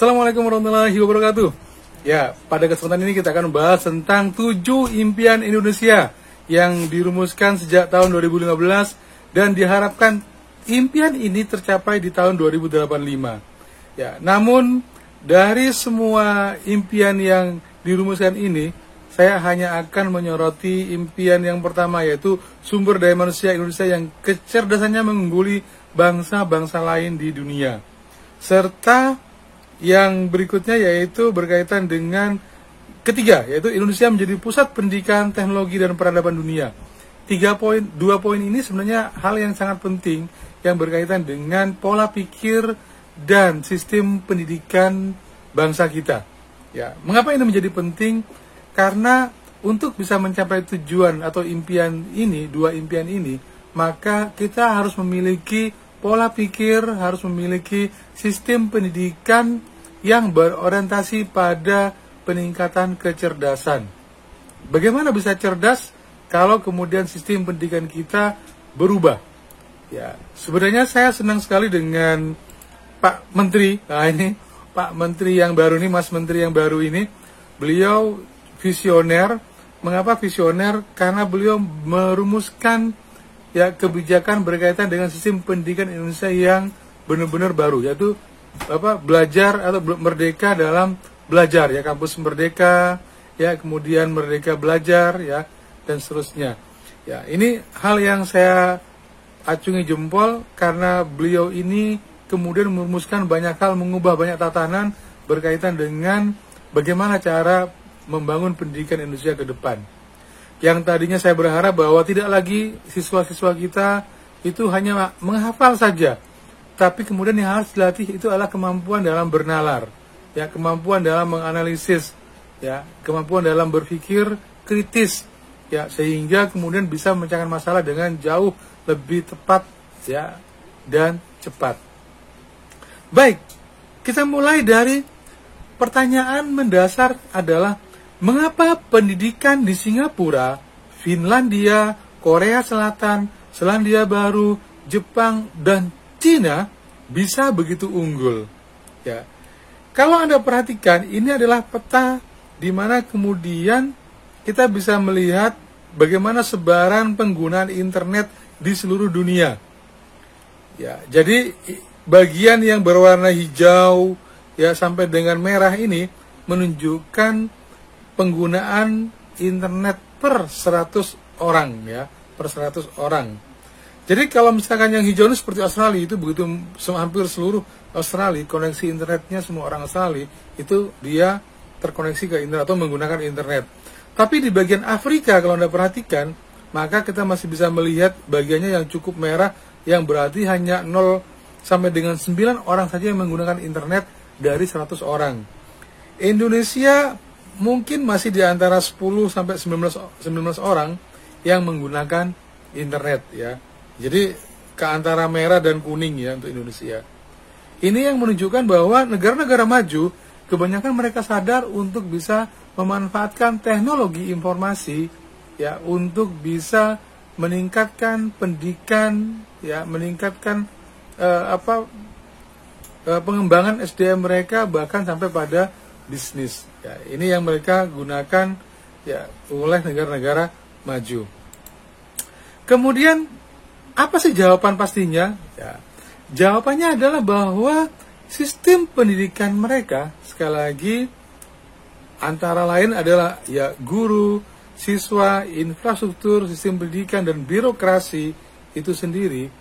Assalamualaikum warahmatullahi wabarakatuh. Ya, pada kesempatan ini kita akan membahas tentang 7 impian Indonesia yang dirumuskan sejak tahun 2015 dan diharapkan impian ini tercapai di tahun 2085. Ya, namun dari semua impian yang dirumuskan ini, saya hanya akan menyoroti impian yang pertama, yaitu sumber daya manusia Indonesia yang kecerdasannya mengungguli bangsa-bangsa lain di dunia. Serta yang berikutnya yaitu berkaitan dengan ketiga, yaitu Indonesia menjadi pusat pendidikan, teknologi, dan peradaban dunia. 2 poin ini sebenarnya hal yang sangat penting yang berkaitan dengan pola pikir dan sistem pendidikan bangsa kita. Ya, mengapa ini menjadi penting? Karena untuk bisa mencapai tujuan atau impian ini, 2 impian ini, maka kita harus memiliki pola pikir, harus memiliki sistem pendidikan yang berorientasi pada peningkatan kecerdasan. Bagaimana bisa cerdas kalau kemudian sistem pendidikan kita berubah? Ya, sebenarnya saya senang sekali dengan Pak Menteri. Nah, ini Pak Menteri yang baru ini, Mas Menteri yang baru ini, beliau visioner. Mengapa visioner? Karena beliau merumuskan kebijakan berkaitan dengan sistem pendidikan Indonesia yang benar-benar baru, yaitu belajar atau merdeka dalam belajar, ya, kampus merdeka, ya, kemudian merdeka belajar, ya, dan seterusnya. Ya, ini hal yang saya acungi jempol karena beliau ini kemudian merumuskan banyak hal, mengubah banyak tatanan berkaitan dengan bagaimana cara membangun pendidikan Indonesia ke depan. Yang tadinya saya berharap bahwa tidak lagi siswa-siswa kita itu hanya menghafal saja, tapi kemudian yang harus dilatih itu adalah kemampuan dalam bernalar, ya, kemampuan dalam menganalisis, ya, kemampuan dalam berpikir kritis, ya, sehingga kemudian bisa memecahkan masalah dengan jauh lebih tepat, ya, dan cepat. Baik, kita mulai dari pertanyaan mendasar adalah mengapa pendidikan di Singapura, Finlandia, Korea Selatan, Selandia Baru, Jepang, dan Cina bisa begitu unggul? Ya, kalau Anda perhatikan, ini adalah peta di mana kemudian kita bisa melihat bagaimana sebaran penggunaan internet di seluruh dunia. Ya, jadi bagian yang berwarna hijau, ya, sampai dengan merah ini menunjukkan penggunaan internet per 100 orang, ya, per 100 orang. Jadi kalau misalkan yang hijau ini seperti Australia, itu begitu hampir seluruh Australia, koneksi internetnya semua orang Australia, itu dia terkoneksi ke internet atau menggunakan internet. Tapi di bagian Afrika kalau Anda perhatikan, maka kita masih bisa melihat bagiannya yang cukup merah, yang berarti hanya 0 sampai dengan 9 orang saja yang menggunakan internet dari 100 orang. Indonesia mungkin masih di antara 10 sampai 19 orang yang menggunakan internet, ya. Jadi ke antara merah dan kuning, ya, untuk Indonesia. Ini yang menunjukkan bahwa negara-negara maju kebanyakan mereka sadar untuk bisa memanfaatkan teknologi informasi, ya, untuk bisa meningkatkan pendidikan, ya, meningkatkan pengembangan SDM mereka, bahkan sampai pada bisnis. Ya, ini yang mereka gunakan, ya, oleh negara-negara maju. Kemudian apa sih jawaban pastinya? Ya, jawabannya adalah bahwa sistem pendidikan mereka, sekali lagi, antara lain adalah, ya, guru, siswa, infrastruktur, sistem pendidikan, dan birokrasi itu sendiri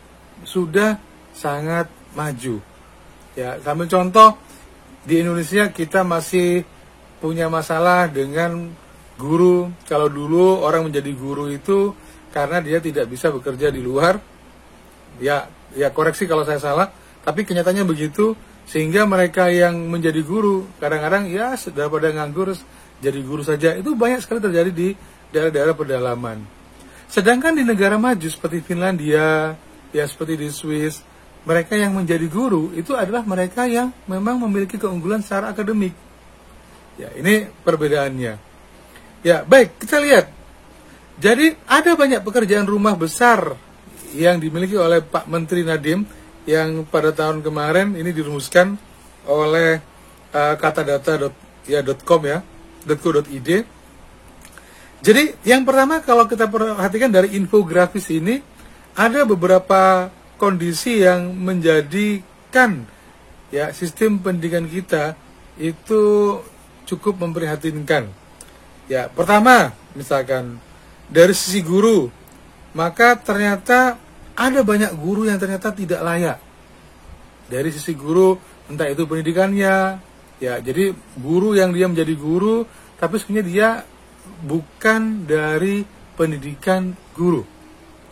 sudah sangat maju. Ya, sambil contoh, di Indonesia kita masih punya masalah dengan guru. Kalau dulu orang menjadi guru itu karena dia tidak bisa bekerja di luar, ya koreksi kalau saya salah, tapi kenyataannya begitu, sehingga mereka yang menjadi guru kadang-kadang, ya, daripada nganggur jadi guru saja. Itu banyak sekali terjadi di daerah-daerah pedalaman. Sedangkan di negara maju seperti Finlandia, ya, seperti di Swiss, mereka yang menjadi guru itu adalah mereka yang memang memiliki keunggulan secara akademik. Ya, ini perbedaannya. Ya, baik, kita lihat. Jadi ada banyak pekerjaan rumah besar yang dimiliki oleh Pak Menteri Nadiem yang pada tahun kemarin ini dirumuskan oleh katadata.com ya, .co.id. Jadi yang pertama kalau kita perhatikan dari infografis ini, ada beberapa kondisi yang menjadikan ya sistem pendidikan kita itu cukup memprihatinkan. Ya, pertama misalkan dari sisi guru, maka ternyata ada banyak guru yang ternyata tidak layak. Dari sisi guru, entah itu pendidikannya, ya jadi guru yang dia menjadi guru, tapi sebenarnya dia bukan dari pendidikan guru.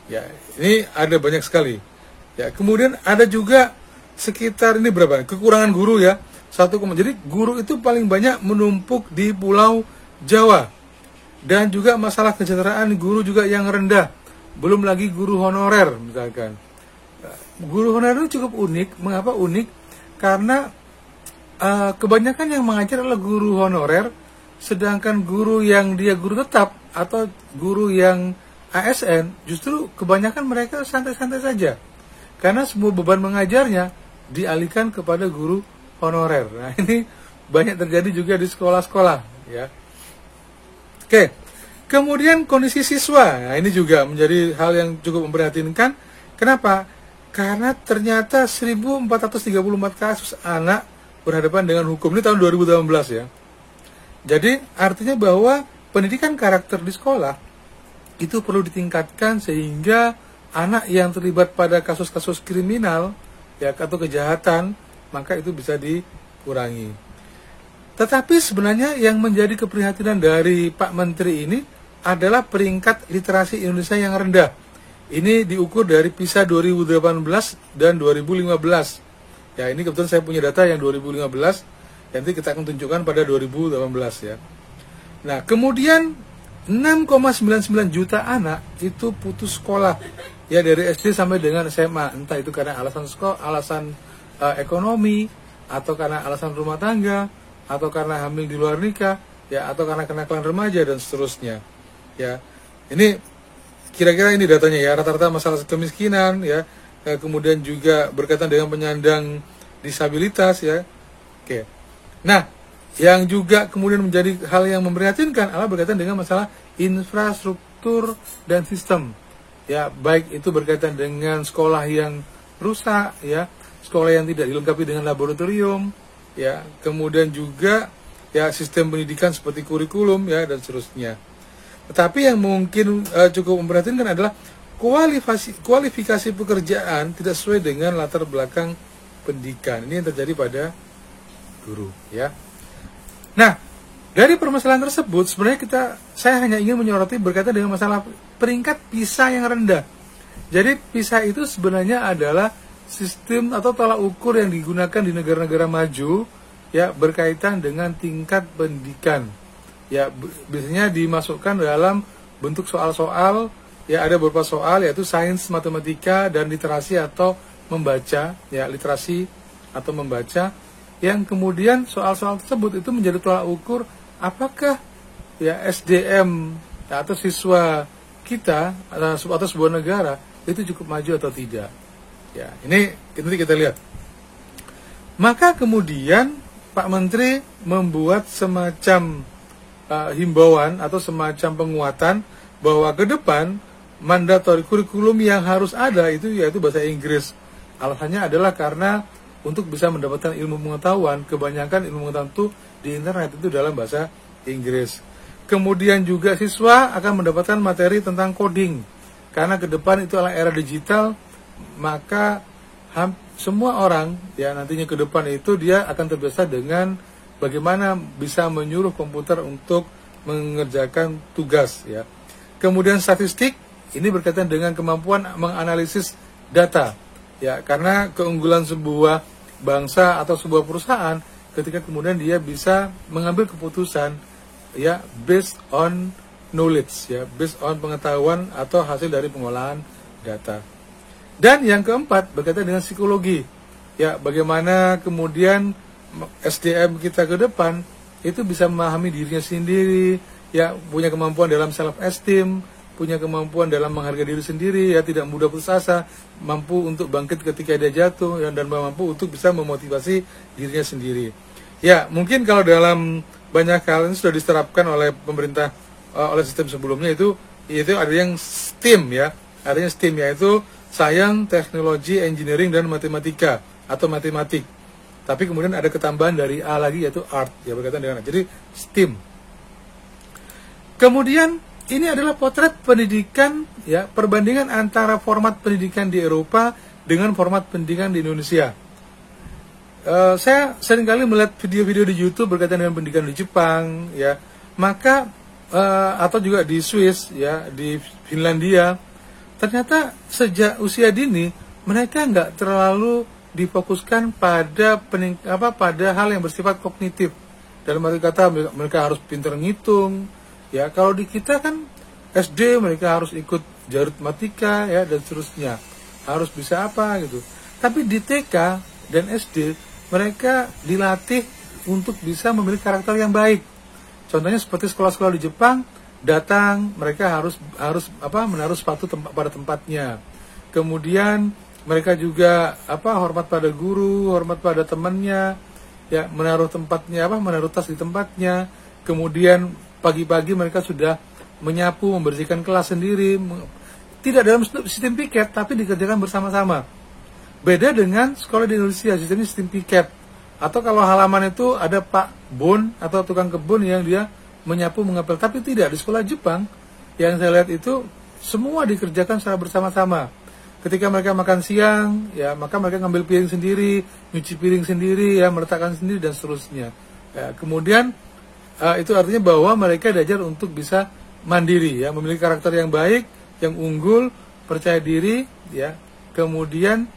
Ya, ini ada banyak sekali. Ya, kemudian ada juga sekitar ini berapa? Kekurangan guru ya. Jadi guru itu paling banyak menumpuk di Pulau Jawa. Dan juga masalah kesejahteraan guru juga yang rendah. Belum lagi guru honorer misalkan. Guru honorer itu cukup unik. Mengapa unik? Karena kebanyakan yang mengajar adalah guru honorer, sedangkan guru yang dia guru tetap atau guru yang ASN justru kebanyakan mereka santai-santai saja. Karena semua beban mengajarnya dialihkan kepada guru honorer. Nah, ini banyak terjadi juga di sekolah-sekolah ya. Oke. Kemudian kondisi siswa. Nah, ini juga menjadi hal yang cukup memprihatinkan. Kenapa? Karena ternyata 1434 kasus anak berhadapan dengan hukum. Ini tahun 2018 ya. Jadi artinya bahwa pendidikan karakter di sekolah itu perlu ditingkatkan sehingga anak yang terlibat pada kasus-kasus kriminal ya atau kejahatan maka itu bisa dikurangi. Tetapi sebenarnya yang menjadi keprihatinan dari Pak Menteri ini adalah peringkat literasi Indonesia yang rendah. Ini diukur dari PISA 2018 dan 2015. Ya, ini kebetulan saya punya data yang 2015. Nanti kita akan tunjukkan pada 2018 ya. Nah, kemudian 6,99 juta anak itu putus sekolah ya dari SD sampai dengan SMA, entah itu karena alasan ekonomi atau karena alasan rumah tangga atau karena hamil di luar nikah ya atau karena kenakalan remaja dan seterusnya. Ya. Ini kira-kira ini datanya ya, rata-rata masalah kemiskinan ya, kemudian juga berkaitan dengan penyandang disabilitas ya. Oke. Nah, yang juga kemudian menjadi hal yang memprihatinkan adalah berkaitan dengan masalah infrastruktur dan sistem. Ya, baik itu berkaitan dengan sekolah yang rusak ya, sekolah yang tidak dilengkapi dengan laboratorium ya, kemudian juga ya sistem pendidikan seperti kurikulum ya dan seterusnya. Tetapi yang mungkin cukup memprihatinkan adalah kualifikasi pekerjaan tidak sesuai dengan latar belakang pendidikan. Ini yang terjadi pada guru ya. Nah, dari permasalahan tersebut sebenarnya saya hanya ingin menyoroti berkaitan dengan masalah peringkat PISA yang rendah. Jadi PISA itu sebenarnya adalah sistem atau tolak ukur yang digunakan di negara-negara maju ya berkaitan dengan tingkat pendidikan. Ya, biasanya dimasukkan dalam bentuk soal-soal ya, ada beberapa soal yaitu sains, matematika dan literasi atau membaca ya, literasi atau membaca, yang kemudian soal-soal tersebut itu menjadi tolak ukur apakah ya SDM ya, atau siswa kita atau sebuah negara itu cukup maju atau tidak. Ya, ini nanti kita lihat. Maka kemudian Pak Menteri membuat semacam himbauan atau semacam penguatan bahwa ke depan mandatori kurikulum yang harus ada itu yaitu bahasa Inggris. Alasannya adalah karena untuk bisa mendapatkan ilmu pengetahuan, kebanyakan ilmu pengetahuan itu di internet itu dalam bahasa Inggris. Kemudian juga siswa akan mendapatkan materi tentang coding. Karena ke depan itu adalah era digital, maka semua orang ya nantinya ke depan itu dia akan terbiasa dengan bagaimana bisa menyuruh komputer untuk mengerjakan tugas ya. Kemudian statistik ini berkaitan dengan kemampuan menganalisis data ya, karena keunggulan sebuah bangsa atau sebuah perusahaan ketika kemudian dia bisa mengambil keputusan ya based on knowledge ya, based on pengetahuan atau hasil dari pengolahan data. Dan yang keempat berkaitan dengan psikologi ya, bagaimana kemudian SDM kita ke depan itu bisa memahami dirinya sendiri ya, punya kemampuan dalam self esteem, punya kemampuan dalam menghargai diri sendiri ya, tidak mudah putus asa, mampu untuk bangkit ketika dia jatuh ya, dan mampu untuk bisa memotivasi dirinya sendiri. Ya, mungkin kalau dalam banyak hal ini sudah diterapkan oleh pemerintah, oleh sistem sebelumnya itu ada yang STEAM ya. Artinya STEAM yaitu Science, Technology, Engineering, dan Matematika atau matematik. Tapi kemudian ada ketambahan dari A lagi yaitu Art ya, berkaitan dengan jadi STEAM. Kemudian ini adalah potret pendidikan ya, perbandingan antara format pendidikan di Eropa dengan format pendidikan di Indonesia. Saya seringkali melihat video-video di YouTube berkaitan dengan pendidikan di Jepang ya, maka atau juga di Swiss ya, di Finlandia, ternyata sejak usia dini mereka nggak terlalu difokuskan pada pada hal yang bersifat kognitif. Dalam arti kata mereka harus pintar ngitung ya. Kalau di kita kan SD mereka harus ikut aritmatika ya, dan seterusnya, harus bisa apa gitu. Tapi di TK dan SD mereka dilatih untuk bisa memiliki karakter yang baik. Contohnya seperti sekolah-sekolah di Jepang, datang mereka harus menaruh sepatu pada tempatnya. Kemudian mereka juga hormat pada guru, hormat pada temannya, ya, menaruh tas di tempatnya. Kemudian pagi-pagi mereka sudah menyapu, membersihkan kelas sendiri, tidak dalam sistem piket tapi dikerjakan bersama-sama. Beda dengan sekolah di Indonesia, sistemnya sistem piket. Atau kalau halaman itu ada Pak Bon atau tukang kebun yang dia menyapu, mengepel. Tapi tidak, di sekolah Jepang yang saya lihat itu semua dikerjakan secara bersama-sama. Ketika mereka makan siang, ya maka mereka ngambil piring sendiri, nyuci piring sendiri, ya meletakkan sendiri dan seterusnya. Ya, kemudian itu artinya bahwa mereka diajar untuk bisa mandiri, ya, memiliki karakter yang baik, yang unggul, percaya diri, ya. Kemudian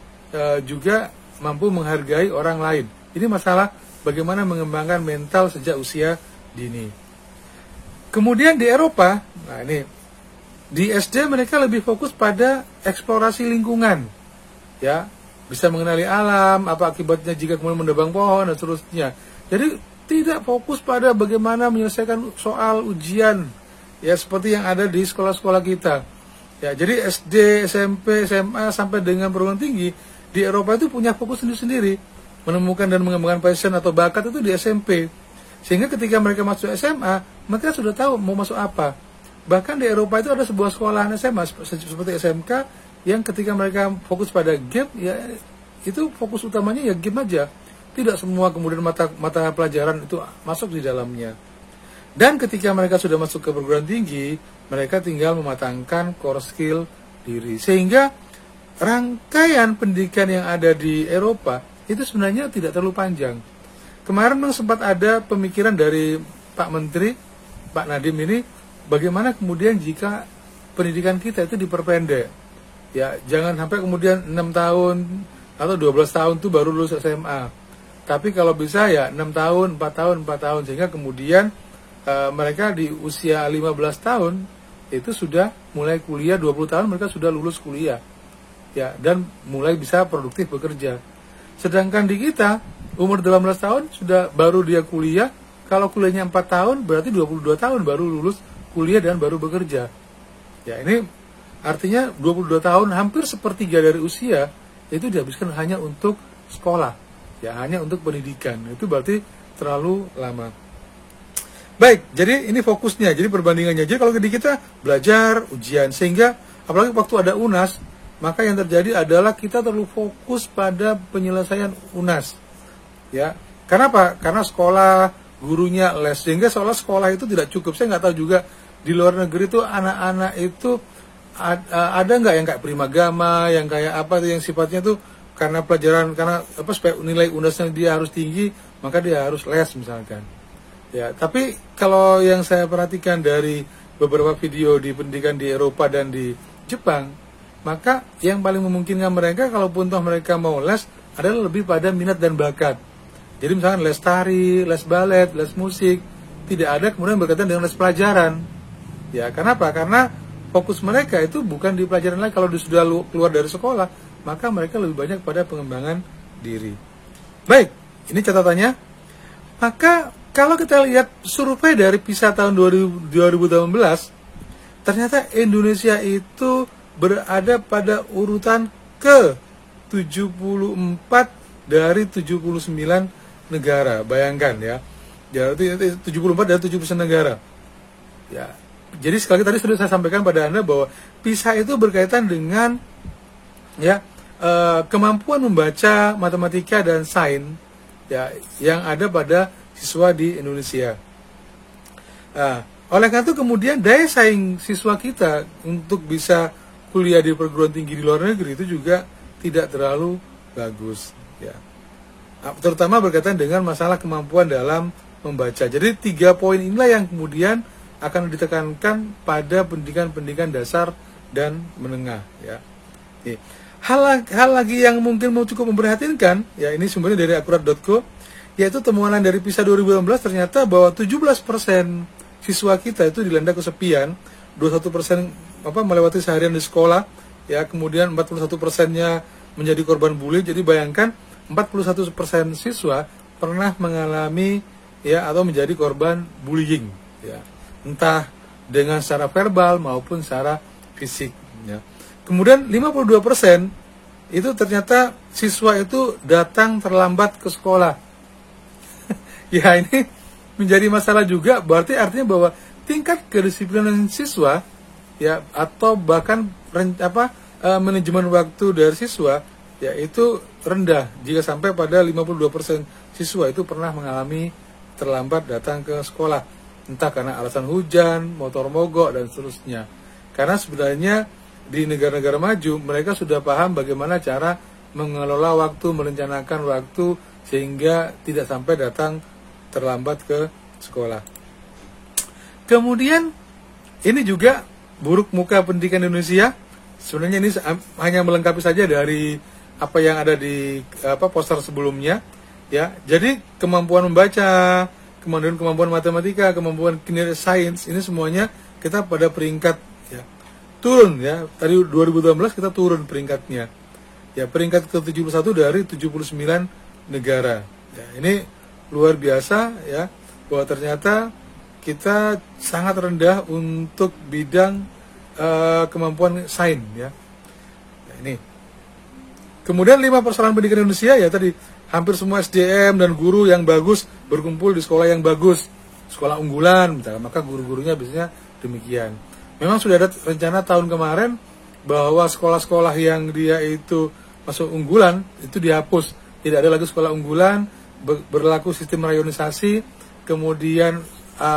juga mampu menghargai orang lain. Ini masalah bagaimana mengembangkan mental sejak usia dini. Kemudian di Eropa, nah ini di SD mereka lebih fokus pada eksplorasi lingkungan, ya, bisa mengenali alam, apa akibatnya jika kemudian menebang pohon dan seterusnya. Jadi tidak fokus pada bagaimana menyelesaikan soal ujian, ya, seperti yang ada di sekolah-sekolah kita. Ya, jadi SD, SMP, SMA sampai dengan perguruan tinggi di Eropa itu punya fokus sendiri-sendiri, menemukan dan mengembangkan passion atau bakat itu di SMP. Sehingga ketika mereka masuk SMA, mereka sudah tahu mau masuk apa. Bahkan di Eropa itu ada sebuah sekolah SMA seperti SMK yang ketika mereka fokus pada game, ya itu fokus utamanya ya game aja. Tidak semua kemudian mata pelajaran itu masuk di dalamnya. Dan ketika mereka sudah masuk ke perguruan tinggi, mereka tinggal mematangkan core skill diri. Sehingga rangkaian pendidikan yang ada di Eropa itu sebenarnya tidak terlalu panjang. Kemarin sempat ada pemikiran dari Pak Menteri, Pak Nadiem ini, bagaimana kemudian jika pendidikan kita itu diperpendek. Ya, jangan sampai kemudian 6 tahun atau 12 tahun itu baru lulus SMA. Tapi kalau bisa ya 6 tahun, 4 tahun, sehingga kemudian mereka di usia 15 tahun itu sudah mulai kuliah, 20 tahun mereka sudah lulus kuliah. Ya, dan mulai bisa produktif bekerja. Sedangkan di kita umur 18 tahun sudah baru dia kuliah. Kalau kuliahnya 4 tahun berarti 22 tahun baru lulus kuliah dan baru bekerja. Ya, ini artinya 22 tahun, hampir sepertiga dari usia itu dihabiskan hanya untuk sekolah. Ya, hanya untuk pendidikan. Itu berarti terlalu lama. Baik, jadi ini fokusnya. Jadi perbandingannya. Jadi kalau di kita belajar, ujian, sehingga apalagi waktu ada UNAS, maka yang terjadi adalah kita terlalu fokus pada penyelesaian UNAS. Ya, karena apa? Karena sekolah, gurunya les, sehingga seolah sekolah itu tidak cukup. Saya nggak tahu juga di luar negeri itu anak-anak itu ada nggak yang kayak primagama, yang kayak apa, yang sifatnya tuh karena pelajaran, karena apa, supaya nilai UNASnya dia harus tinggi, maka dia harus les misalkan. Ya, tapi kalau yang saya perhatikan dari beberapa video di pendidikan di Eropa dan di Jepang, maka yang paling memungkinkan mereka, kalaupun toh mereka mau les, adalah lebih pada minat dan bakat. Jadi misalkan les tari, les balet, les musik, tidak ada kemudian berkaitan dengan les pelajaran. Ya, kenapa? Karena fokus mereka itu bukan di pelajaran lagi. Kalau sudah keluar dari sekolah, maka mereka lebih banyak pada pengembangan diri. Baik, ini catatannya. Maka kalau kita lihat survei dari PISA tahun 2018, ternyata Indonesia itu berada pada urutan ke 74 dari 79 negara, bayangkan ya. Jadi 74 dari 70% negara. Ya. Jadi sekali tadi sudah saya sampaikan pada Anda bahwa PISA itu berkaitan dengan ya kemampuan membaca matematika dan sains ya yang ada pada siswa di Indonesia. Oleh karena itu kemudian daya saing siswa kita untuk bisa kuliah di perguruan tinggi di luar negeri itu juga tidak terlalu bagus ya. Terutama berkaitan dengan masalah kemampuan dalam membaca. Jadi 3 poin inilah yang kemudian akan ditekankan pada pendidikan dasar dan menengah ya. Hal lagi yang mungkin mau cukup memprihatinkan ya, ini sumbernya dari akurat.co, yaitu temuan dari PISA 2018 ternyata bahwa 17% siswa kita itu dilanda kesepian, 21% melewati seharian di sekolah ya, kemudian 41%-nya menjadi korban bully. Jadi bayangkan 41% siswa pernah mengalami ya atau menjadi korban bullying ya, entah dengan secara verbal maupun secara fisik ya. Kemudian 52% itu ternyata siswa itu datang terlambat ke sekolah. Ya, ini menjadi masalah juga, berarti artinya bahwa tingkat kedisiplinan siswa ya atau bahkan manajemen waktu dari siswa ya itu rendah jika sampai pada 52% siswa itu pernah mengalami terlambat datang ke sekolah, entah karena alasan hujan, motor mogok dan seterusnya. Karena sebenarnya di negara-negara maju mereka sudah paham bagaimana cara mengelola waktu, merencanakan waktu sehingga tidak sampai datang terlambat ke sekolah. Kemudian ini juga buruk muka pendidikan Indonesia. Sebenarnya ini hanya melengkapi saja dari apa yang ada di poster sebelumnya ya. Jadi kemampuan membaca, kemampuan matematika, kemampuan kinerja sains, ini semuanya kita pada peringkat ya turun ya. Tadi 2018 kita turun peringkatnya. Ya, peringkat ke-71 dari 79 negara. Ya, ini luar biasa ya, bahwa ternyata kita sangat rendah untuk bidang kemampuan sains ya. Nah, ini. Kemudian 5 persoalan pendidikan Indonesia ya tadi, hampir semua SDM dan guru yang bagus berkumpul di sekolah yang bagus, sekolah unggulan misalnya, maka guru-gurunya biasanya demikian. Memang sudah ada rencana tahun kemarin bahwa sekolah-sekolah yang dia itu masuk unggulan itu dihapus, tidak ada lagi sekolah unggulan, berlaku sistem rayonisasi, kemudian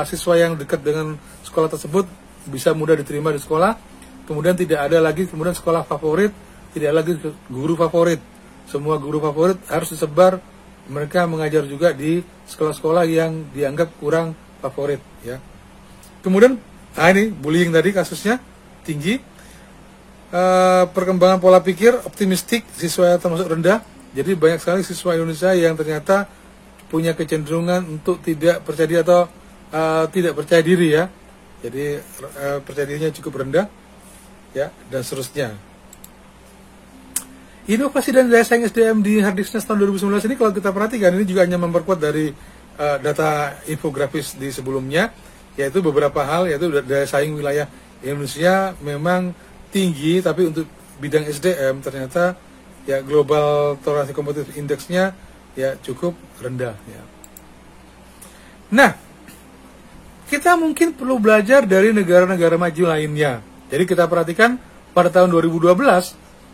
siswa yang dekat dengan sekolah tersebut bisa mudah diterima di sekolah, kemudian tidak ada lagi kemudian sekolah favorit, tidak lagi guru favorit, semua guru favorit harus disebar, mereka mengajar juga di sekolah-sekolah yang dianggap kurang favorit ya. Kemudian ini bullying tadi kasusnya tinggi, perkembangan pola pikir optimistik siswa termasuk rendah. Jadi banyak sekali siswa Indonesia yang ternyata punya kecenderungan untuk tidak percaya diri atau tidak percaya diri ya. Jadi percaya dirinya cukup rendah ya, dan seterusnya. Inovasi dan daya saing SDM di Hardiknas tahun 2019 ini kalau kita perhatikan ini juga hanya memperkuat dari data infografis di sebelumnya, yaitu beberapa hal, yaitu daya saing wilayah Indonesia memang tinggi, tapi untuk bidang SDM ternyata ya global toleransi kompetitif indeksnya ya cukup rendah ya. Nah, kita mungkin perlu belajar dari negara-negara maju lainnya. Jadi kita perhatikan pada tahun 2012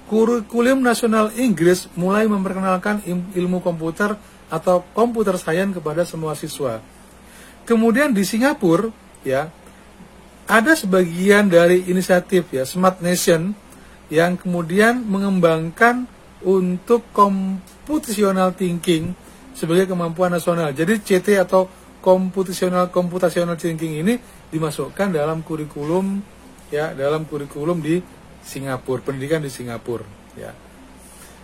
kurikulum nasional Inggris mulai memperkenalkan ilmu komputer atau computer science kepada semua siswa. Kemudian di Singapura ya ada sebagian dari inisiatif ya Smart Nation yang kemudian mengembangkan untuk computational thinking sebagai kemampuan nasional. Jadi CT atau computational thinking ini dimasukkan dalam kurikulum ya, dalam kurikulum di Singapura, pendidikan di Singapura ya.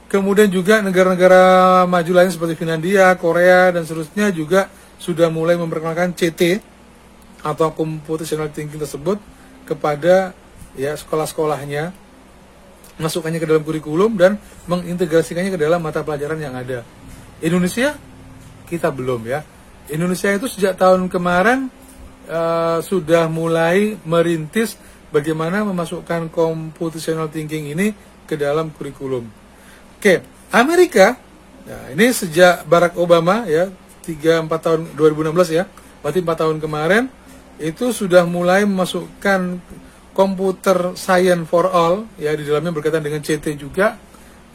Kemudian juga negara-negara maju lain seperti Finlandia, Korea dan seterusnya juga sudah mulai memperkenalkan CT atau computational thinking tersebut kepada ya sekolah-sekolahnya, masukkannya ke dalam kurikulum dan mengintegrasikannya ke dalam mata pelajaran yang ada. Indonesia kita belum ya. Indonesia itu sejak tahun kemarin sudah mulai merintis bagaimana memasukkan computational thinking ini ke dalam kurikulum. Oke, Amerika, nah ini sejak Barack Obama ya 3-4 tahun 2016 ya, berarti 4 tahun kemarin itu sudah mulai memasukkan komputer science for all ya, di dalamnya berkaitan dengan CT juga,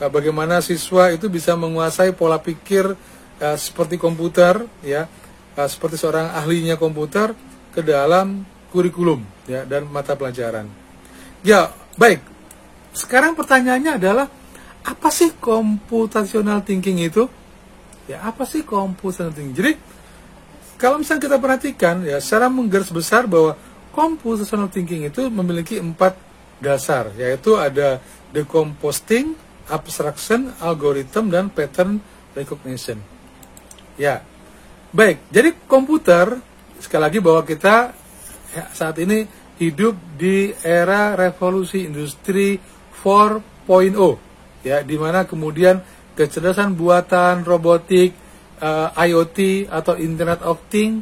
bagaimana siswa itu bisa menguasai pola pikir seperti komputer ya, seperti seorang ahlinya komputer ke dalam kurikulum ya dan mata pelajaran. Ya, baik. Sekarang pertanyaannya adalah apa sih computational thinking itu? Ya, apa sih computational thinking? Jadi, kalau misalnya kita perhatikan ya, secara menggaris besar bahwa computational thinking itu memiliki 4 dasar, yaitu ada decomposing, abstraction, algorithm, dan pattern recognition. Ya, baik. Jadi komputer, sekali lagi bahwa kita ya, saat ini hidup di era revolusi industri 4.0 ya, di mana kemudian kecerdasan buatan, robotik, IoT atau Internet of Things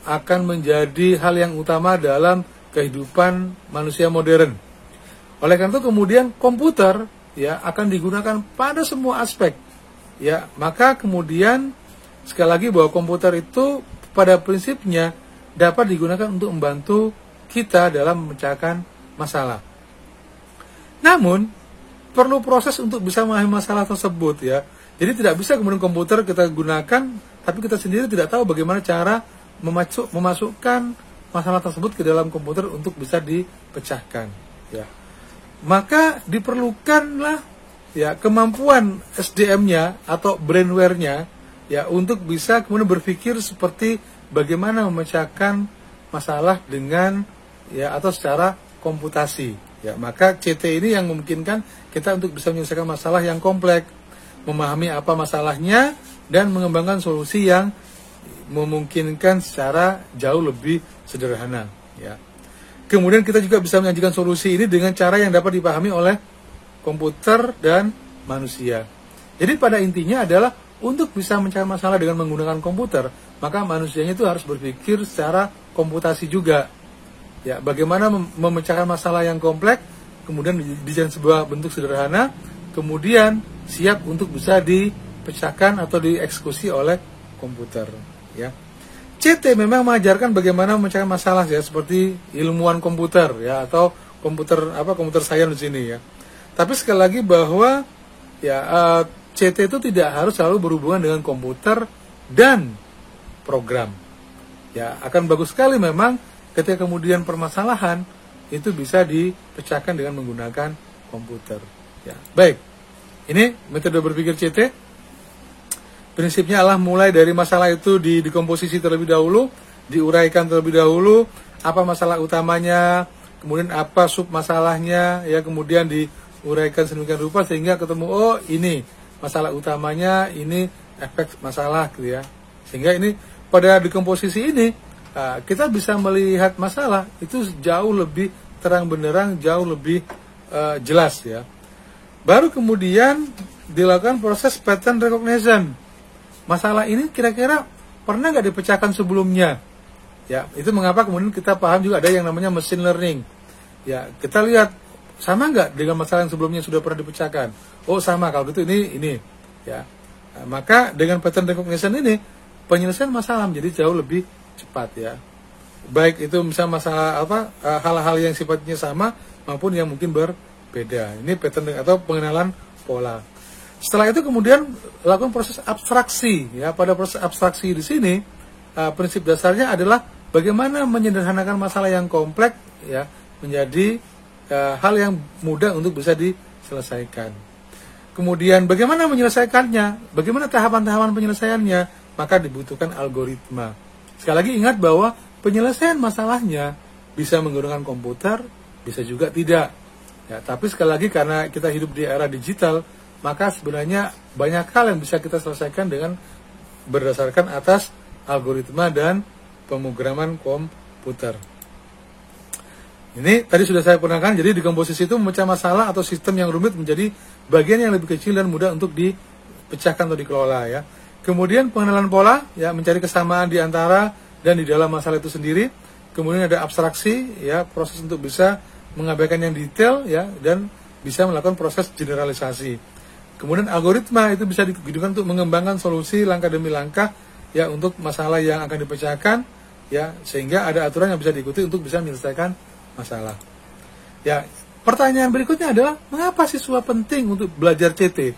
akan menjadi hal yang utama dalam kehidupan manusia modern. Oleh karena itu kemudian komputer ya akan digunakan pada semua aspek. Ya, maka kemudian sekali lagi bahwa komputer itu pada prinsipnya dapat digunakan untuk membantu kita dalam memecahkan masalah. Namun, perlu proses untuk bisa memahami masalah tersebut ya. Jadi tidak bisa kemudian komputer kita gunakan, tapi kita sendiri tidak tahu bagaimana cara memasukkan masalah tersebut ke dalam komputer untuk bisa dipecahkan ya. Maka diperlukanlah ya kemampuan SDM-nya atau brainware-nya ya untuk bisa kemudian berpikir seperti bagaimana memecahkan masalah dengan ya atau secara komputasi ya. Maka CT ini yang memungkinkan kita untuk bisa menyelesaikan masalah yang kompleks, memahami apa masalahnya dan mengembangkan solusi yang memungkinkan secara jauh lebih sederhana ya. Kemudian kita juga bisa menyajikan solusi ini dengan cara yang dapat dipahami oleh komputer dan manusia. Jadi pada intinya adalah untuk bisa mencari masalah dengan menggunakan komputer, maka manusianya itu harus berpikir secara komputasi juga. Ya, bagaimana memecahkan masalah yang kompleks, kemudian desain sebuah bentuk sederhana, kemudian siap untuk bisa dipecahkan atau dieksekusi oleh komputer. Ya. CT memang mengajarkan bagaimana memecahkan masalah ya, seperti ilmuwan komputer ya atau komputer science di sini ya. Tapi sekali lagi bahwa ya CT itu tidak harus selalu berhubungan dengan komputer dan program. Ya, akan bagus sekali memang ketika kemudian permasalahan itu bisa dipecahkan dengan menggunakan komputer. Ya, baik. Ini metode berpikir CT. Prinsipnya adalah mulai dari masalah itu dikomposisi terlebih dahulu, diuraikan terlebih dahulu, apa masalah utamanya, kemudian apa sub masalahnya, ya kemudian diuraikan sedemikian rupa sehingga ketemu oh ini masalah utamanya, ini efek masalah gitu ya. Sehingga ini pada dekomposisi ini kita bisa melihat masalah itu jauh lebih terang benderang, jauh lebih jelas ya. Baru kemudian dilakukan proses pattern recognition. Masalah ini kira-kira pernah nggak dipecahkan sebelumnya? Ya, itu mengapa kemudian kita paham juga ada yang namanya machine learning. Ya, kita lihat sama nggak dengan masalah yang sebelumnya sudah pernah dipecahkan? Oh sama, kalau gitu ini. Ya, nah, maka dengan pattern recognition ini penyelesaian masalah menjadi jauh lebih cepat ya. Baik itu misalnya masalah hal-hal yang sifatnya sama maupun yang mungkin berbeda. Ini pattern atau pengenalan pola. Setelah itu kemudian lakukan proses abstraksi ya. Pada proses abstraksi di sini prinsip dasarnya adalah bagaimana menyederhanakan masalah yang kompleks ya menjadi hal yang mudah untuk bisa diselesaikan. Kemudian bagaimana menyelesaikannya? Bagaimana tahapan-tahapan penyelesaiannya? Maka dibutuhkan algoritma. Sekali lagi ingat bahwa penyelesaian masalahnya bisa menggunakan komputer, bisa juga tidak. Ya, tapi sekali lagi karena kita hidup di era digital, maka sebenarnya banyak hal yang bisa kita selesaikan dengan berdasarkan atas algoritma dan pemrograman komputer. Ini tadi sudah saya pernahkan, jadi dekomposisi itu memecah masalah atau sistem yang rumit menjadi bagian yang lebih kecil dan mudah untuk dipecahkan atau dikelola ya. Kemudian pengenalan pola, ya mencari kesamaan di antara dan di dalam masalah itu sendiri. Kemudian ada abstraksi, ya proses untuk bisa mengabaikan yang detail ya dan bisa melakukan proses generalisasi. Kemudian algoritma itu bisa digunakan untuk mengembangkan solusi langkah demi langkah ya untuk masalah yang akan dipecahkan, ya, sehingga ada aturan yang bisa diikuti untuk bisa menyelesaikan masalah. Ya, pertanyaan berikutnya adalah mengapa siswa penting untuk belajar CT?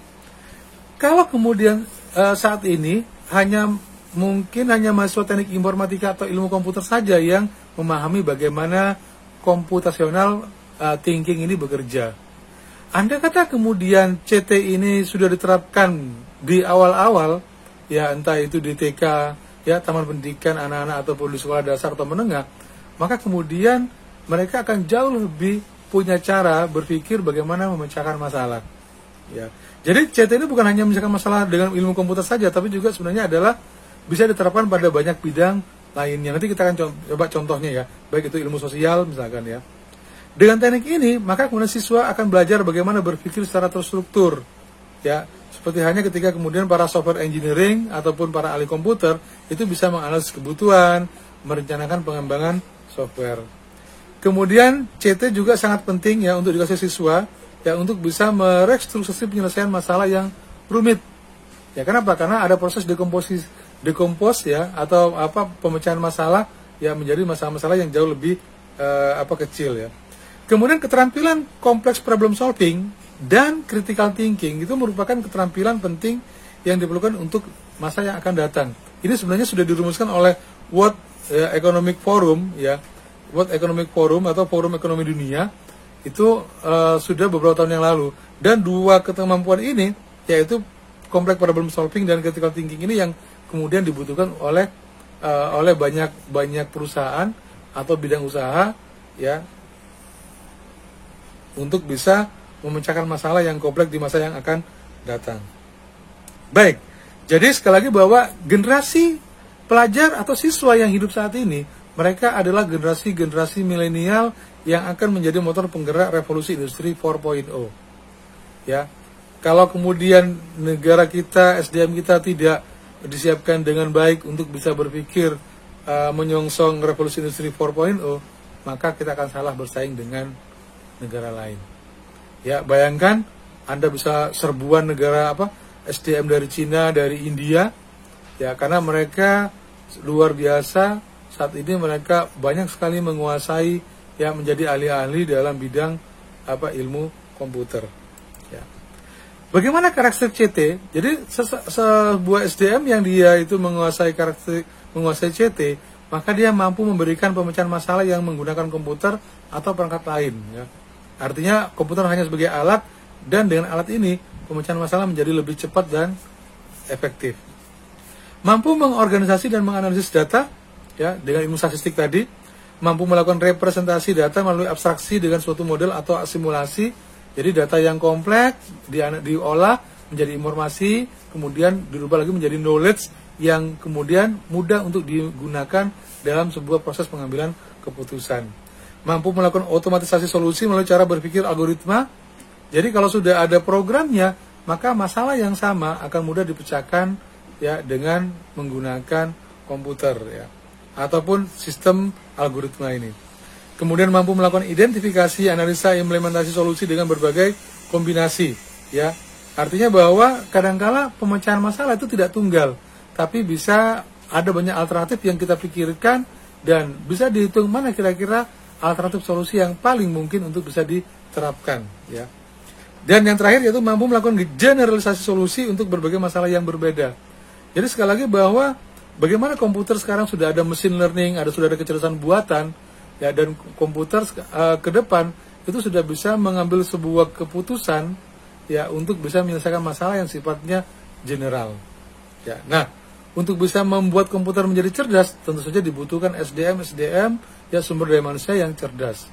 Kalau kemudian saat ini mungkin hanya mahasiswa teknik informatika atau ilmu komputer saja yang memahami bagaimana computational thinking ini bekerja. Andai kata kemudian CT ini sudah diterapkan di awal-awal, ya entah itu di TK, ya taman pendidikan anak-anak ataupun di sekolah dasar atau menengah, maka kemudian mereka akan jauh lebih punya cara berpikir bagaimana memecahkan masalah. Ya. Jadi CT ini bukan hanya menyelesaikan masalah dengan ilmu komputer saja, tapi juga sebenarnya adalah bisa diterapkan pada banyak bidang lainnya. Nanti kita akan coba contohnya ya, baik itu ilmu sosial misalkan ya. Dengan teknik ini, maka kemudian siswa akan belajar bagaimana berpikir secara terstruktur. Ya, seperti hanya ketika kemudian para software engineering ataupun para ahli komputer itu bisa menganalisis kebutuhan, merencanakan pengembangan software. Kemudian CT juga sangat penting ya untuk dikasih siswa ya untuk bisa merestrukturisasi penyelesaian masalah yang rumit. Ya, kenapa? Karena ada proses dekompos ya atau pemecahan masalah ya menjadi masalah-masalah yang jauh lebih kecil ya. Kemudian keterampilan kompleks problem solving dan critical thinking itu merupakan keterampilan penting yang diperlukan untuk masa yang akan datang. Ini sebenarnya sudah dirumuskan oleh World Economic Forum ya, World Economic Forum atau Forum Ekonomi Dunia itu sudah beberapa tahun yang lalu. Dan dua kemampuan ini yaitu kompleks problem solving dan critical thinking ini yang kemudian dibutuhkan oleh banyak perusahaan atau bidang usaha ya untuk bisa memecahkan masalah yang kompleks di masa yang akan datang. Baik, jadi sekali lagi bahwa generasi pelajar atau siswa yang hidup saat ini, mereka adalah generasi milenial yang akan menjadi motor penggerak revolusi industri 4.0. Ya, kalau kemudian negara kita, SDM kita tidak disiapkan dengan baik untuk bisa berpikir menyongsong revolusi industri 4.0, maka kita akan salah bersaing dengan negara lain. Ya, bayangkan Anda bisa serbuan negara SDM dari Cina, dari India, ya karena mereka luar biasa saat ini, mereka banyak sekali menguasai ya menjadi ahli-ahli dalam bidang ilmu komputer. Ya. Bagaimana karakteristik CT? Jadi sebuah SDM yang dia itu menguasai CT, maka dia mampu memberikan pemecahan masalah yang menggunakan komputer atau perangkat lain. Ya. Artinya komputer hanya sebagai alat, dan dengan alat ini pemecahan masalah menjadi lebih cepat dan efektif. Mampu mengorganisasi dan menganalisis data ya dengan ilmu statistik tadi, mampu melakukan representasi data melalui abstraksi dengan suatu model atau simulasi. Jadi data yang kompleks diolah menjadi informasi, kemudian dirubah lagi menjadi knowledge yang kemudian mudah untuk digunakan dalam sebuah proses pengambilan keputusan. Mampu melakukan otomatisasi solusi melalui cara berpikir algoritma. Jadi kalau sudah ada programnya, maka masalah yang sama akan mudah dipecahkan ya dengan menggunakan komputer ya ataupun sistem algoritma ini. Kemudian mampu melakukan identifikasi, analisa, implementasi solusi dengan berbagai kombinasi ya. Artinya bahwa kadangkala pemecahan masalah itu tidak tunggal, tapi bisa ada banyak alternatif yang kita pikirkan dan bisa dihitung mana kira-kira alternatif solusi yang paling mungkin untuk bisa diterapkan ya. Dan yang terakhir yaitu mampu melakukan generalisasi solusi untuk berbagai masalah yang berbeda. Jadi sekali lagi bahwa bagaimana komputer sekarang sudah ada machine learning, sudah ada kecerdasan buatan ya, dan komputer ke depan itu sudah bisa mengambil sebuah keputusan ya untuk bisa menyelesaikan masalah yang sifatnya general. Ya. Nah, untuk bisa membuat komputer menjadi cerdas, tentu saja dibutuhkan SDM ya sumber daya manusia yang cerdas.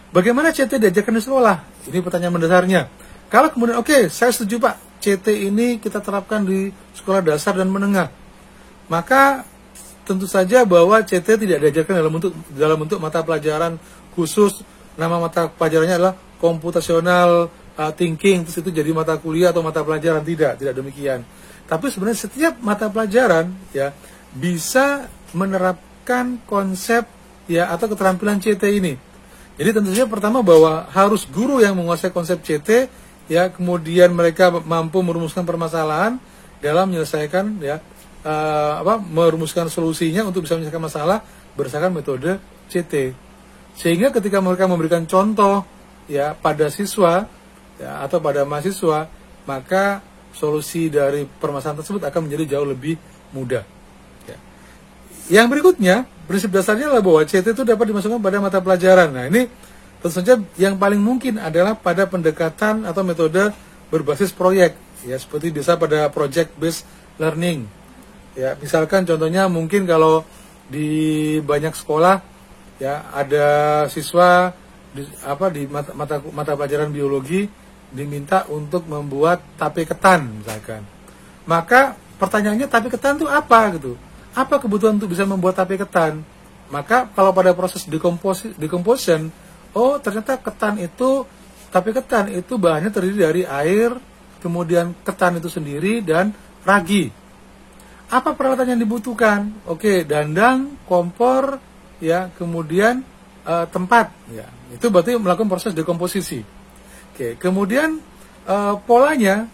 Bagaimana CT diajarkan di sekolah? Ini pertanyaan mendasarnya. Kalau kemudian saya setuju Pak, CT ini kita terapkan di sekolah dasar dan menengah, maka tentu saja bahwa CT tidak diajarkan dalam bentuk mata pelajaran khusus. Nama mata pelajarannya adalah computational thinking, terus itu jadi mata kuliah atau mata pelajaran. Tidak demikian. Tapi sebenarnya setiap mata pelajaran ya bisa menerapkan konsep ya atau keterampilan CT ini. Jadi tentu saja pertama bahwa harus guru yang menguasai konsep CT ya, kemudian mereka mampu merumuskan permasalahan dalam menyelesaikan ya merumuskan solusinya untuk bisa menyelesaikan masalah berdasarkan metode CT. Sehingga ketika mereka memberikan contoh ya pada siswa ya, atau pada mahasiswa, maka solusi dari permasalahan tersebut akan menjadi jauh lebih mudah. Ya. Yang berikutnya, prinsip dasarnya adalah bahwa CT itu dapat dimasukkan pada mata pelajaran. Nah ini tentu saja yang paling mungkin adalah pada pendekatan atau metode berbasis proyek, ya seperti biasa pada project based learning. Ya, misalkan contohnya mungkin kalau di banyak sekolah ya ada siswa di mata pelajaran biologi diminta untuk membuat tape ketan misalkan. Maka pertanyaannya tape ketan itu apa gitu? Apa kebutuhan untuk bisa membuat tape ketan? Maka kalau pada proses decomposition, oh ternyata tape ketan itu bahannya terdiri dari air, kemudian ketan itu sendiri dan ragi. Apa peralatan yang dibutuhkan? Oke, dandang, kompor, ya, kemudian tempat, ya. Itu berarti melakukan proses dekomposisi. Oke, kemudian polanya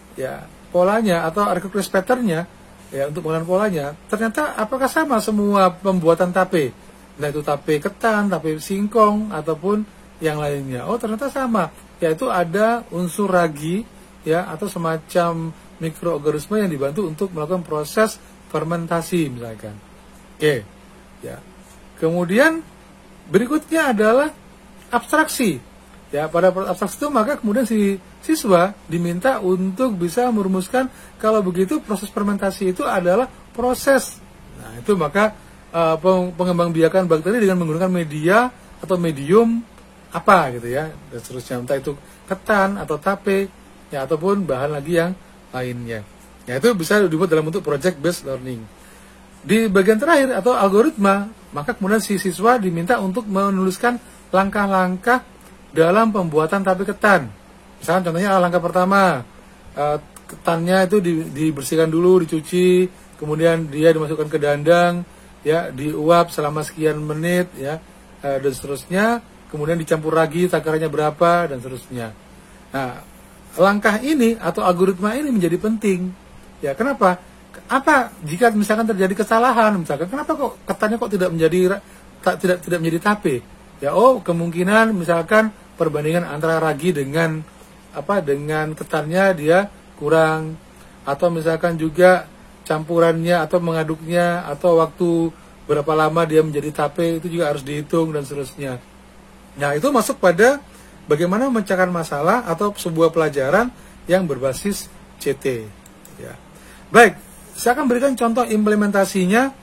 atau recursive pattern-nya, ya, untuk penggunaan polanya, ternyata apakah sama semua pembuatan tape? Nah, itu tape ketan, tape singkong, ataupun yang lainnya. Oh, ternyata sama, yaitu ada unsur ragi, ya, atau semacam mikroorganisme yang dibantu untuk melakukan proses fermentasi misalkan. Oke, ya. Kemudian berikutnya adalah abstraksi. Ya, pada abstraksi itu maka kemudian si siswa diminta untuk bisa merumuskan kalau begitu proses fermentasi itu adalah proses. Nah, itu maka pengembangbiakan bakteri dengan menggunakan media atau medium apa gitu ya, dan seterusnya, entah itu ketan atau tape ya ataupun bahan lagi yang lainnya. Ya, itu bisa dibuat dalam bentuk project based learning. Di bagian terakhir atau algoritma, maka kemudian si siswa diminta untuk menuliskan langkah-langkah dalam pembuatan tape ketan. Misalkan contohnya langkah pertama, ketannya itu dibersihkan dulu, dicuci, kemudian dia dimasukkan ke dandang, ya, diuap selama sekian menit, ya, dan seterusnya. Kemudian dicampur ragi takarannya berapa dan seterusnya. Nah, langkah ini atau algoritma ini menjadi penting. Ya, kenapa? Apa jika misalkan terjadi kesalahan, misalkan kenapa kok ketannya kok tidak menjadi tape? Ya, oh kemungkinan misalkan perbandingan antara ragi dengan ketannya dia kurang, atau misalkan juga campurannya atau mengaduknya atau waktu berapa lama dia menjadi tape itu juga harus dihitung dan seterusnya. Nah, itu masuk pada bagaimana memecahkan masalah atau sebuah pelajaran yang berbasis CT. Ya. Baik, saya akan berikan contoh implementasinya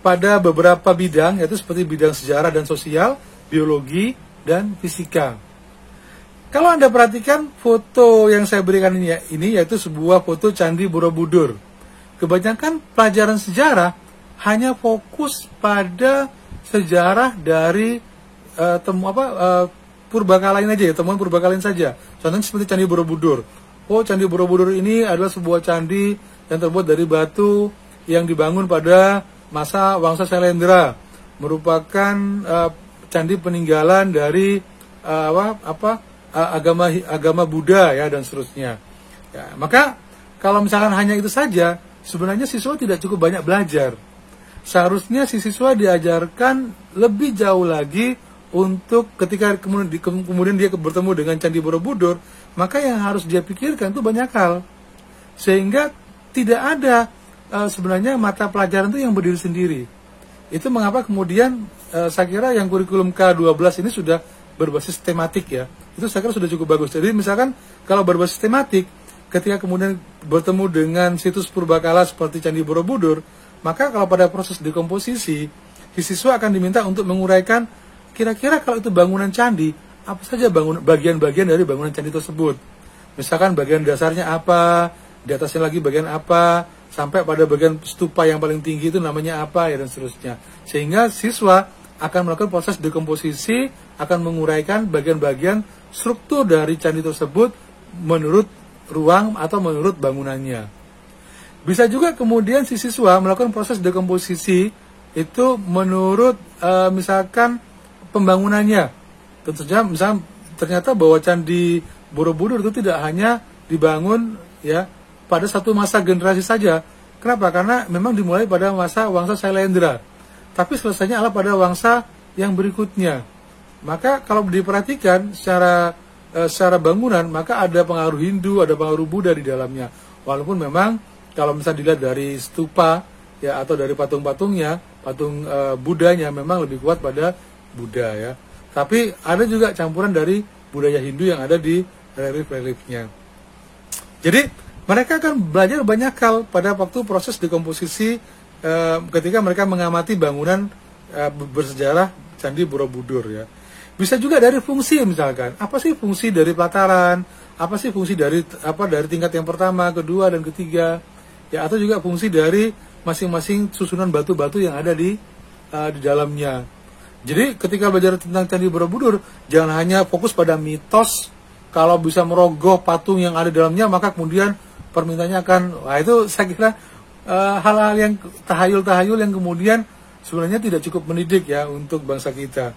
pada beberapa bidang, yaitu seperti bidang sejarah dan sosial, biologi, dan fisika. Kalau Anda perhatikan foto yang saya berikan ini yaitu sebuah foto Candi Borobudur. Kebanyakan pelajaran sejarah hanya fokus pada sejarah dari purbakalain aja ya, temuan purbakalain saja. Contohnya seperti Candi Borobudur. Oh, Candi Borobudur ini adalah sebuah candi yang terbuat dari batu yang dibangun pada masa Wangsa Syailendra, merupakan candi peninggalan dari agama Buddha ya dan seterusnya. Ya, maka kalau misalkan hanya itu saja, sebenarnya siswa tidak cukup banyak belajar. Seharusnya si siswa diajarkan lebih jauh lagi untuk ketika kemudian dia bertemu dengan Candi Borobudur, maka yang harus dia pikirkan itu banyak hal. Sehingga tidak ada sebenarnya mata pelajaran itu yang berdiri sendiri. Itu mengapa kemudian saya kira yang kurikulum K12 ini sudah berbasis tematik ya. Itu saya kira sudah cukup bagus. Jadi misalkan kalau berbasis tematik, ketika kemudian bertemu dengan situs purbakala seperti Candi Borobudur, maka kalau pada proses dekomposisi, siswa akan diminta untuk menguraikan kira-kira kalau itu bangunan candi, apa saja bagian-bagian dari bangunan candi tersebut. Misalkan bagian dasarnya apa, di atasnya lagi bagian apa, sampai pada bagian stupa yang paling tinggi itu namanya apa, ya dan seterusnya. Sehingga siswa akan melakukan proses dekomposisi, akan menguraikan bagian-bagian struktur dari candi tersebut menurut ruang atau menurut bangunannya. Bisa juga kemudian si siswa melakukan proses dekomposisi itu menurut misalkan pembangunannya. Tentu saja misalnya ternyata bahwa Candi Borobudur itu tidak hanya dibangun ya pada satu masa generasi saja. Kenapa? Karena memang dimulai pada masa Wangsa Sailendra, tapi selesainya adalah pada Wangsa yang berikutnya. Maka kalau diperhatikan secara bangunan, maka ada pengaruh Hindu, ada pengaruh Buddha di dalamnya. Walaupun memang kalau misalnya dilihat dari stupa ya atau dari patung-patungnya, patung Buddhanya memang lebih kuat pada Buddha ya. Tapi ada juga campuran dari budaya Hindu yang ada di relief-reliefnya. Jadi mereka akan belajar banyak hal pada waktu proses dekomposisi ketika mereka mengamati bangunan bersejarah Candi Borobudur ya. Bisa juga dari fungsi misalkan. Apa sih fungsi dari pelataran? Apa sih fungsi dari tingkat yang pertama, kedua dan ketiga? Ya, atau juga fungsi dari masing-masing susunan batu-batu yang ada di dalamnya. Jadi ketika belajar tentang Candi Borobudur, jangan hanya fokus pada mitos. Kalau bisa merogoh patung yang ada di dalamnya, maka kemudian permintaannya akan, wah itu saya kira hal-hal yang tahayul-tahayul yang kemudian sebenarnya tidak cukup mendidik ya untuk bangsa kita.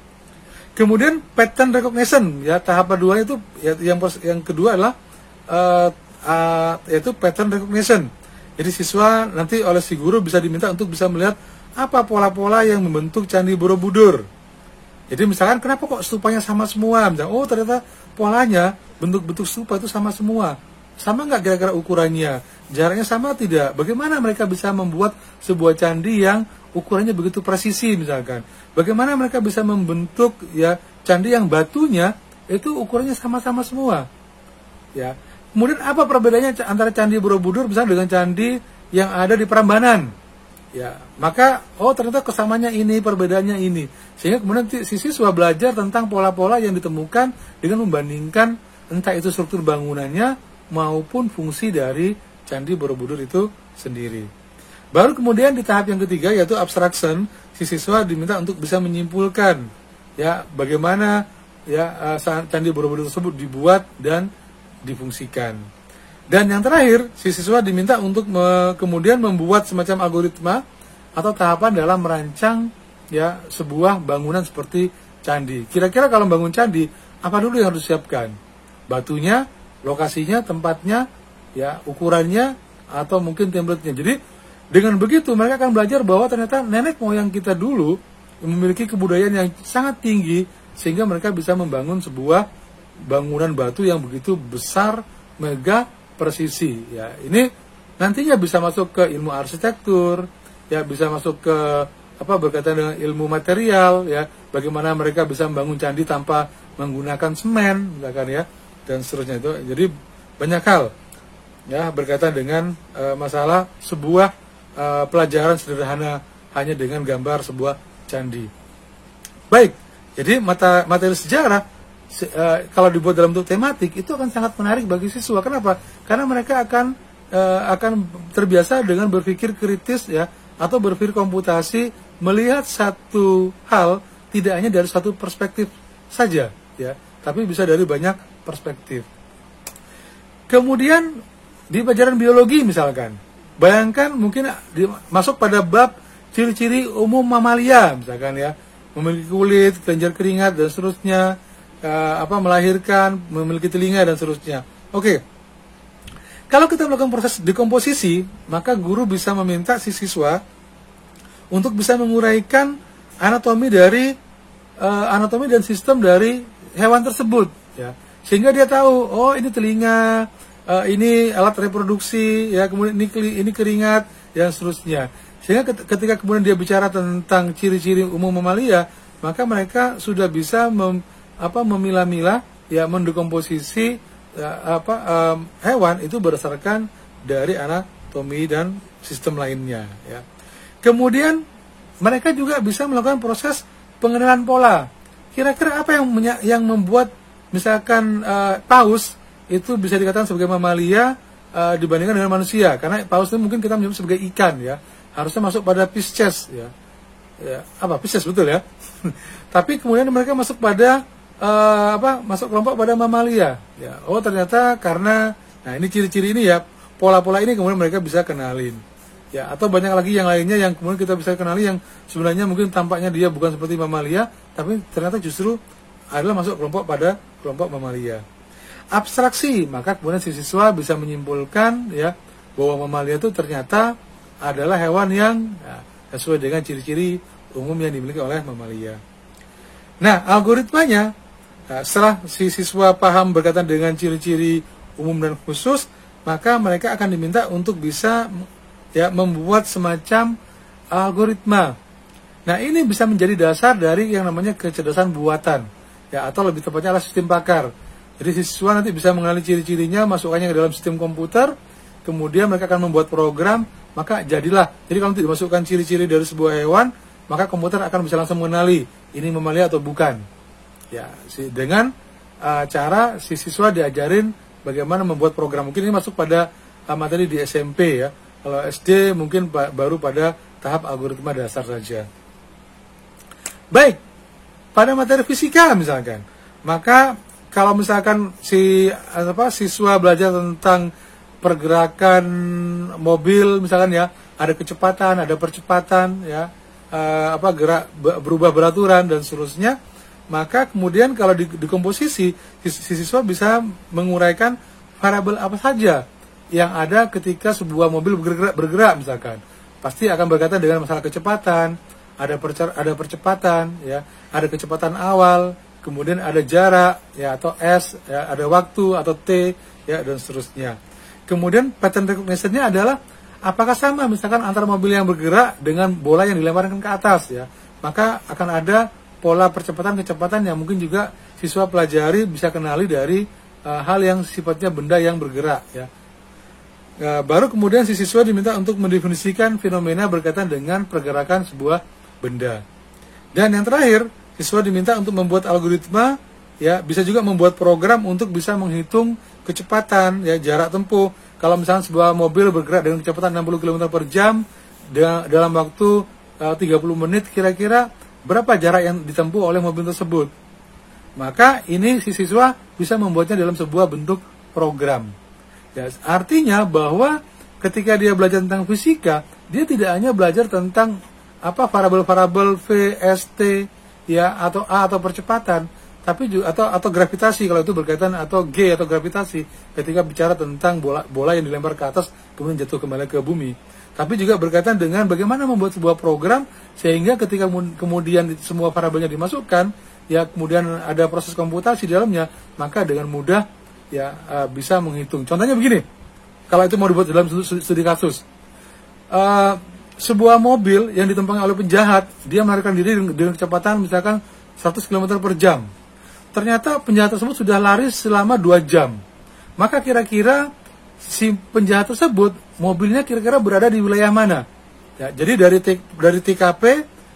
Kemudian pattern recognition ya, tahap kedua itu ya, yang kedua adalah yaitu pattern recognition. Jadi siswa nanti oleh si guru bisa diminta untuk bisa melihat apa pola-pola yang membentuk Candi Borobudur. Jadi misalkan kenapa kok stupanya sama semua? Misalkan, oh ternyata polanya, bentuk-bentuk stupa itu sama semua. Sama nggak kira-kira ukurannya? Jaraknya sama tidak? Bagaimana mereka bisa membuat sebuah candi yang ukurannya begitu presisi misalkan? Bagaimana mereka bisa membentuk ya candi yang batunya itu ukurannya sama-sama semua? Ya. Kemudian apa perbedaannya antara Candi Borobudur misalnya dengan candi yang ada di Prambanan? Ya, maka ternyata kesamanya ini, perbedaannya ini. Sehingga kemudian si siswa belajar tentang pola-pola yang ditemukan dengan membandingkan entah itu struktur bangunannya maupun fungsi dari Candi Borobudur itu sendiri. Baru kemudian di tahap yang ketiga yaitu abstraction, si siswa diminta untuk bisa menyimpulkan ya bagaimana ya Candi Borobudur tersebut dibuat dan difungsikan. Dan yang terakhir, si siswa diminta untuk kemudian membuat semacam algoritma atau tahapan dalam merancang ya sebuah bangunan seperti candi. Kira-kira kalau bangun candi, apa dulu yang harus disiapkan? Batunya, lokasinya, tempatnya, ya ukurannya, atau mungkin template-nya. Jadi dengan begitu mereka akan belajar bahwa ternyata nenek moyang kita dulu memiliki kebudayaan yang sangat tinggi sehingga mereka bisa membangun sebuah bangunan batu yang begitu besar, megah, presisi ya. Ini nantinya bisa masuk ke ilmu arsitektur ya, bisa masuk ke berkaitan dengan ilmu material ya, bagaimana mereka bisa membangun candi tanpa menggunakan semen misalkan ya, dan seterusnya itu. Jadi banyak hal ya berkaitan dengan masalah sebuah pelajaran sederhana hanya dengan gambar sebuah candi. Baik, jadi materi sejarah kalau dibuat dalam bentuk tematik itu akan sangat menarik bagi siswa. Kenapa? Karena mereka akan terbiasa dengan berpikir kritis ya, atau berpikir komputasi, melihat satu hal tidak hanya dari satu perspektif saja ya, tapi bisa dari banyak perspektif. Kemudian di pelajaran biologi misalkan, bayangkan mungkin masuk pada bab ciri-ciri umum mamalia misalkan ya, memiliki kulit, kelenjar keringat dan seterusnya. Melahirkan, memiliki telinga dan seterusnya. Oke. Kalau kita melakukan proses dekomposisi, maka guru bisa meminta si siswa untuk bisa menguraikan anatomi dan sistem dari hewan tersebut ya. Sehingga dia tahu, oh ini telinga, ini alat reproduksi ya, kemudian ini keringat dan seterusnya. Sehingga ketika kemudian dia bicara tentang ciri-ciri umum mamalia, maka mereka sudah bisa memilah-milah ya, mendekomposisi hewan itu berdasarkan dari anatomi dan sistem lainnya ya. Kemudian mereka juga bisa melakukan proses pengenalan pola. Kira-kira apa yang membuat misalkan paus itu bisa dikatakan sebagai mamalia dibandingkan dengan manusia? Karena paus itu mungkin kita menyebut sebagai ikan ya, harusnya masuk pada Pisces ya. Pisces betul ya. Tapi kemudian mereka masuk pada masuk kelompok pada mamalia ya. Oh ternyata karena ini ciri-ciri ini ya, pola-pola ini kemudian mereka bisa kenalin ya. Atau banyak lagi yang lainnya yang kemudian kita bisa kenali yang sebenarnya mungkin tampaknya dia bukan seperti mamalia, tapi ternyata justru adalah masuk pada kelompok mamalia. Abstraksi, maka kemudian si siswa bisa menyimpulkan ya bahwa mamalia itu ternyata adalah hewan yang sesuai dengan ciri-ciri umum yang dimiliki oleh mamalia. Nah, algoritmanya, setelah si siswa paham berkaitan dengan ciri-ciri umum dan khusus, maka mereka akan diminta untuk bisa membuat semacam algoritma. Nah, ini bisa menjadi dasar dari yang namanya kecerdasan buatan, atau lebih tepatnya adalah sistem pakar. Jadi siswa nanti bisa mengenali ciri-cirinya, masukkannya ke dalam sistem komputer, kemudian mereka akan membuat program, maka jadilah. Jadi kalau nanti dimasukkan ciri-ciri dari sebuah hewan, maka komputer akan bisa langsung mengenali ini mamalia atau bukan. Dengan cara si siswa diajarin bagaimana membuat program. Mungkin ini masuk pada materi di SMP ya. Kalau SD mungkin baru pada tahap algoritma dasar saja. Baik, pada materi fisika misalkan, maka kalau misalkan siswa belajar tentang pergerakan mobil misalkan ada kecepatan, ada percepatan berubah beraturan dan seterusnya, maka kemudian kalau dikomposisi siswa bisa menguraikan variabel apa saja yang ada ketika sebuah mobil bergerak misalkan. Pasti akan berkaitan dengan masalah kecepatan, ada percepatan ada kecepatan awal, kemudian ada jarak atau S, ada waktu atau T dan seterusnya. Kemudian pattern recognition-nya adalah apakah sama misalkan antara mobil yang bergerak dengan bola yang dilemparkan ke atas maka akan ada pola percepatan kecepatan yang mungkin juga siswa pelajari bisa kenali dari hal yang sifatnya benda yang bergerak baru kemudian si siswa diminta untuk mendefinisikan fenomena berkaitan dengan pergerakan sebuah benda. Dan yang terakhir, siswa diminta untuk membuat algoritma, bisa juga membuat program untuk bisa menghitung kecepatan, jarak tempuh. Kalau misalnya sebuah mobil bergerak dengan kecepatan 60 km per jam dalam waktu 30 menit, kira-kira berapa jarak yang ditempuh oleh mobil tersebut? Maka ini si siswa bisa membuatnya dalam sebuah bentuk program. Artinya bahwa ketika dia belajar tentang fisika, dia tidak hanya belajar tentang variabel-variabel V, S, T, atau A atau percepatan, tapi juga atau gravitasi kalau itu berkaitan, atau G atau gravitasi ketika bicara tentang bola yang dilempar ke atas kemudian jatuh kembali ke bumi. Tapi juga berkaitan dengan bagaimana membuat sebuah program sehingga ketika kemudian semua variabelnya dimasukkan, kemudian ada proses komputasi di dalamnya, maka dengan mudah bisa menghitung. Contohnya begini, kalau itu mau dibuat dalam studi kasus, sebuah mobil yang ditumpangi oleh penjahat, dia melarikan diri dengan kecepatan misalkan 100 km per jam. Ternyata penjahat tersebut sudah lari selama 2 jam. Maka kira-kira si penjahat tersebut, mobilnya kira-kira berada di wilayah mana? Jadi dari TKP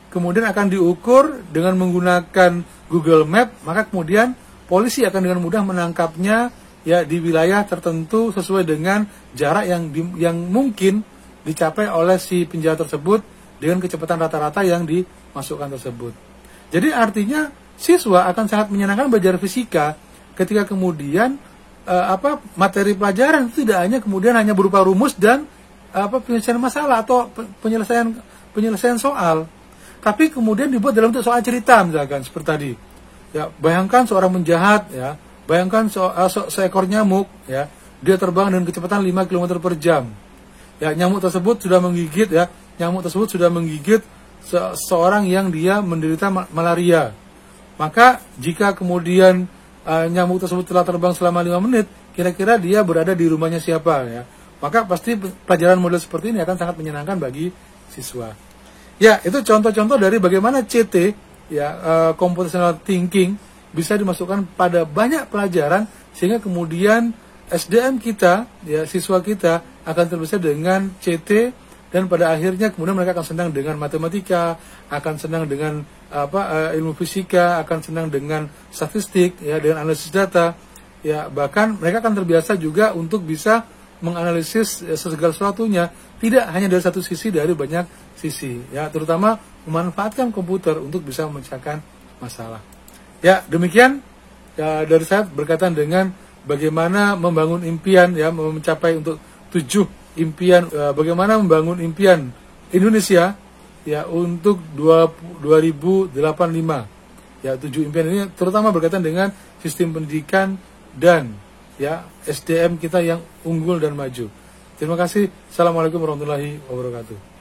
kemudian akan diukur dengan menggunakan Google Map, maka kemudian polisi akan dengan mudah menangkapnya di wilayah tertentu sesuai dengan jarak yang mungkin dicapai oleh si penjahat tersebut dengan kecepatan rata-rata yang dimasukkan tersebut. Jadi artinya siswa akan sangat menyenangkan belajar fisika ketika kemudian materi pelajaran itu tidak hanya berupa rumus dan penyelesaian masalah atau penyelesaian soal, tapi kemudian dibuat dalam bentuk soal cerita misalkan seperti tadi. Bayangkan seorang penjahat, bayangkan seekor nyamuk, dia terbang dengan kecepatan 5 km per jam. Nyamuk tersebut sudah menggigit seorang yang dia menderita malaria. Maka jika kemudian nyamuk tersebut telah terbang selama 5 menit, kira-kira dia berada di rumahnya siapa Maka pasti pelajaran model seperti ini akan sangat menyenangkan bagi siswa. Itu contoh-contoh dari bagaimana CT computational thinking bisa dimasukkan pada banyak pelajaran sehingga kemudian SDM kita, siswa kita akan terbiasa dengan CT dan pada akhirnya kemudian mereka akan senang dengan matematika, akan senang dengan ilmu fisika, akan senang dengan statistik, dengan analisis data, bahkan mereka akan terbiasa juga untuk bisa menganalisis segala sesuatunya, tidak hanya dari satu sisi, dari banyak sisi, terutama memanfaatkan komputer untuk bisa memecahkan masalah. Demikian dari saya berkaitan dengan bagaimana membangun impian, mencapai untuk 7 impian, bagaimana membangun impian Indonesia untuk 2085. 7 impian ini terutama berkaitan dengan sistem pendidikan dan SDM kita yang unggul dan maju. Terima kasih. Assalamualaikum warahmatullahi wabarakatuh.